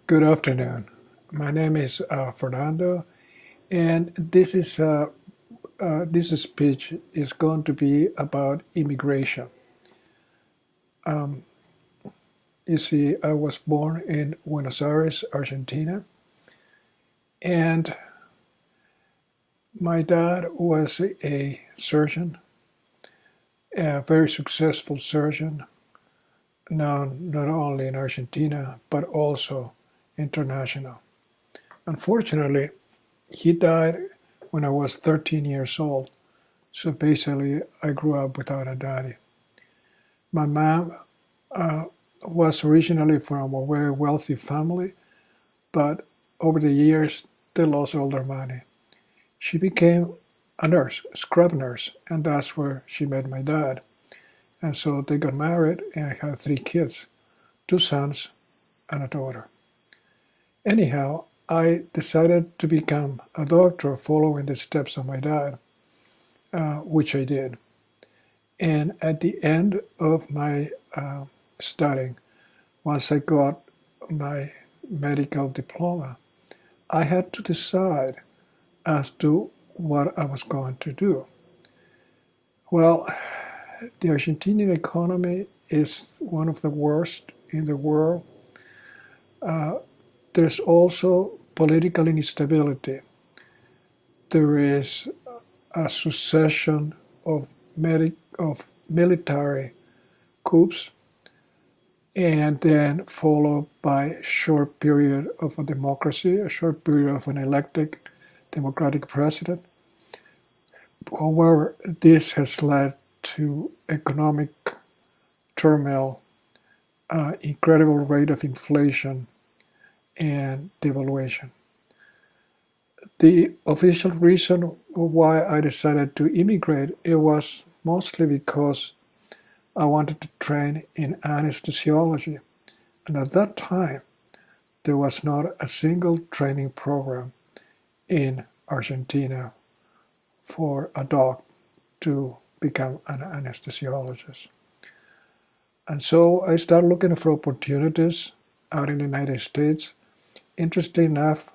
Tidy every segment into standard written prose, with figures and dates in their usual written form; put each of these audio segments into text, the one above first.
Good afternoon. My name is Fernando, and this speech is going to be about immigration. You see, I was born in Buenos Aires, Argentina, and my dad was a surgeon, a very successful surgeon, known not only in Argentina but also international. Unfortunately, he died when I was 13 years old. So basically, I grew up without a daddy. My mom was originally from a very wealthy family, but over the years, they lost all their money. She became a nurse, a scrub nurse, and that's where she met my dad. And so they got married and had three kids, two sons and a daughter. Anyhow, I decided to become a doctor following the steps of my dad, which I did. And at the end of my studying, once I got my medical diploma, I had to decide as to what I was going to do. Well, the Argentinian economy is one of the worst in the world. There's also political instability. There is a succession of military coups, and then followed by a short period of a democracy, a short period of an elected democratic president. However, this has led to economic turmoil, incredible rate of inflation, and devaluation. The official reason why I decided to immigrate, it was mostly because I wanted to train in anesthesiology. And at that time, there was not a single training program in Argentina for a doc to become an anesthesiologist. And so I started looking for opportunities out in the United States. Interesting enough,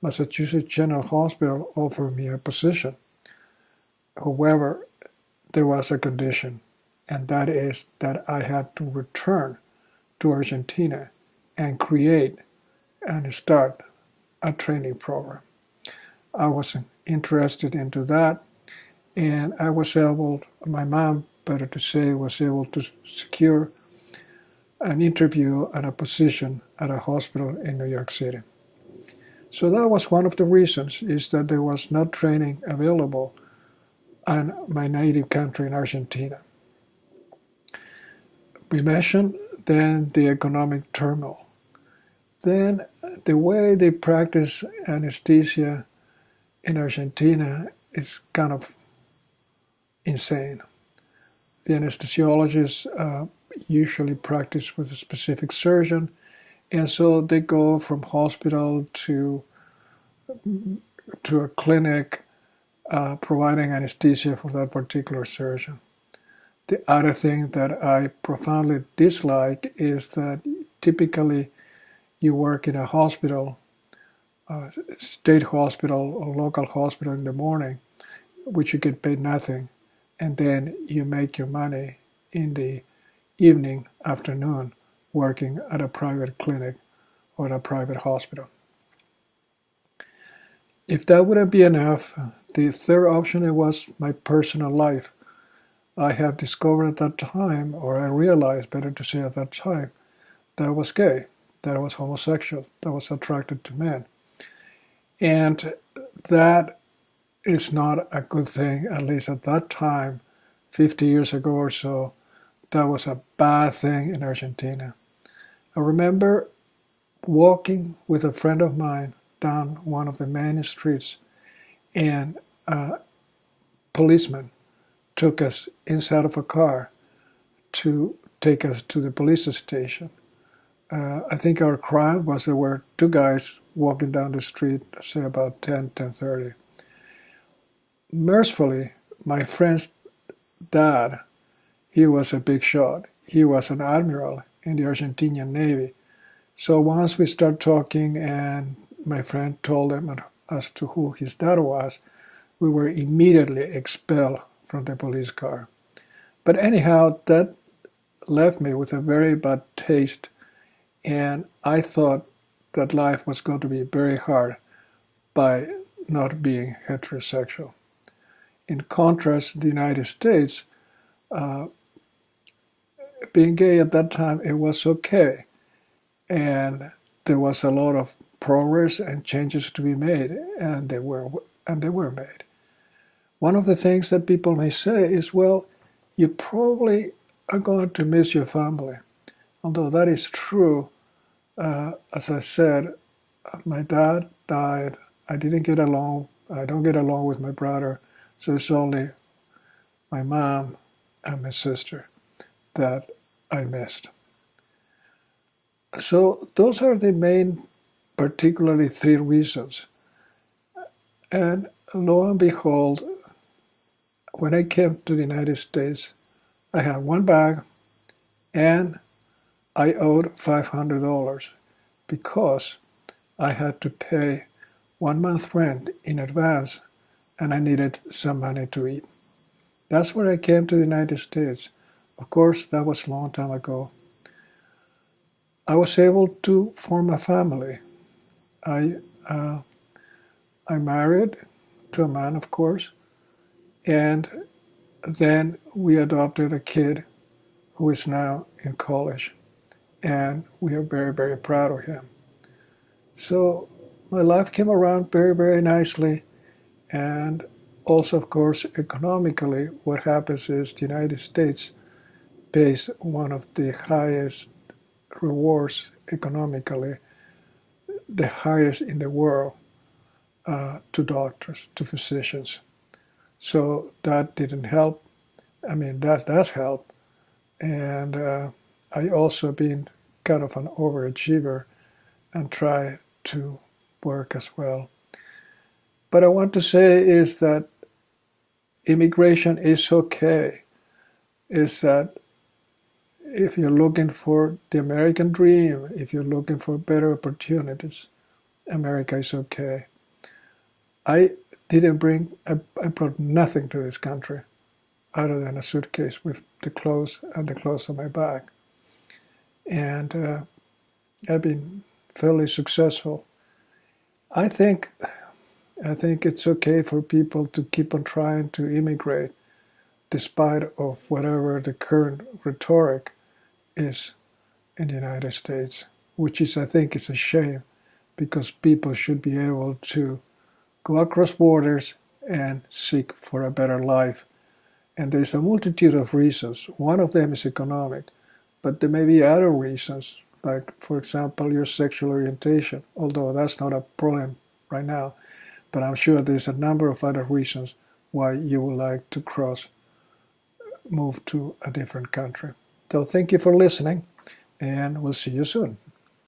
Massachusetts General Hospital offered me a position. However, there was a condition, and that is that I had to return to Argentina and create and start a training program. I was interested into that, and I was able, my mom, better to say, was able to secure an interview and a position at a hospital in New York City. So that was one of the reasons, is that there was no training available in my native country in Argentina. We mentioned then the economic turmoil. Then the way they practice anesthesia in Argentina is kind of insane. The anesthesiologists usually practice with a specific surgeon, and so they go from hospital to a clinic providing anesthesia for that particular surgeon. The other thing that I profoundly dislike is that typically you work in a hospital, state hospital or local hospital in the morning, which you get paid nothing, and then you make your money in the evening, afternoon, working at a private clinic or a private hospital. If that wouldn't be enough, the third option was my personal life. I have discovered at that time, or I realized, better to say at that time, that I was gay, that I was homosexual, that I was attracted to men. And that is not a good thing, at least at that time, 50 years ago or so. That was a bad thing in Argentina. I remember walking with a friend of mine down one of the main streets, and a policeman took us inside of a car to take us to the police station. I think our crime was there were two guys walking down the street, say about 10:30. Mercifully, my friend's dad, he was a big shot. He was an admiral in the Argentinian Navy, So once we start talking and my friend told him as to who his dad was, we were immediately expelled from the police car. But anyhow, that left me with a very bad taste, and I thought that life was going to be very hard by not being heterosexual. In contrast, the United States, uh, being gay at that time, it was okay. And there was a lot of progress and changes to be made, and they were made. One of the things that people may say is, well, you probably are going to miss your family. Although that is true, as I said, my dad died. I didn't get along. I don't get along with my brother. So it's only my mom and my sister that I missed. So those are the main, particularly three reasons. And lo and behold, when I came to the United States, I had one bag and I owed $500 because I had to pay 1 month rent in advance and I needed some money to eat. That's where I came to the United States. Of course, that was a long time ago. I was able to form a family. I married to a man, of course, and then we adopted a kid who is now in college, and we are very, very proud of him. So my life came around very, very nicely, and also, of course, economically, what happens is the United States pays one of the highest rewards economically, the highest in the world, to doctors, to physicians. So that didn't help. I mean, that does help. And I also been kind of an overachiever and try to work as well. But I want to say is that immigration is okay. Is that if you're looking for the American dream, if you're looking for better opportunities, America is okay. I brought nothing to this country other than a suitcase with the clothes and the clothes on my back. And I've been fairly successful. I think it's okay for people to keep on trying to immigrate despite of whatever the current rhetoric is in the United States, which is, I think, is a shame because people should be able to go across borders and seek for a better life. And there's a multitude of reasons. One of them is economic, but there may be other reasons, like, for example, your sexual orientation, although that's not a problem right now. But I'm sure there's a number of other reasons why you would like to move to a different country. So thank you for listening, and we'll see you soon.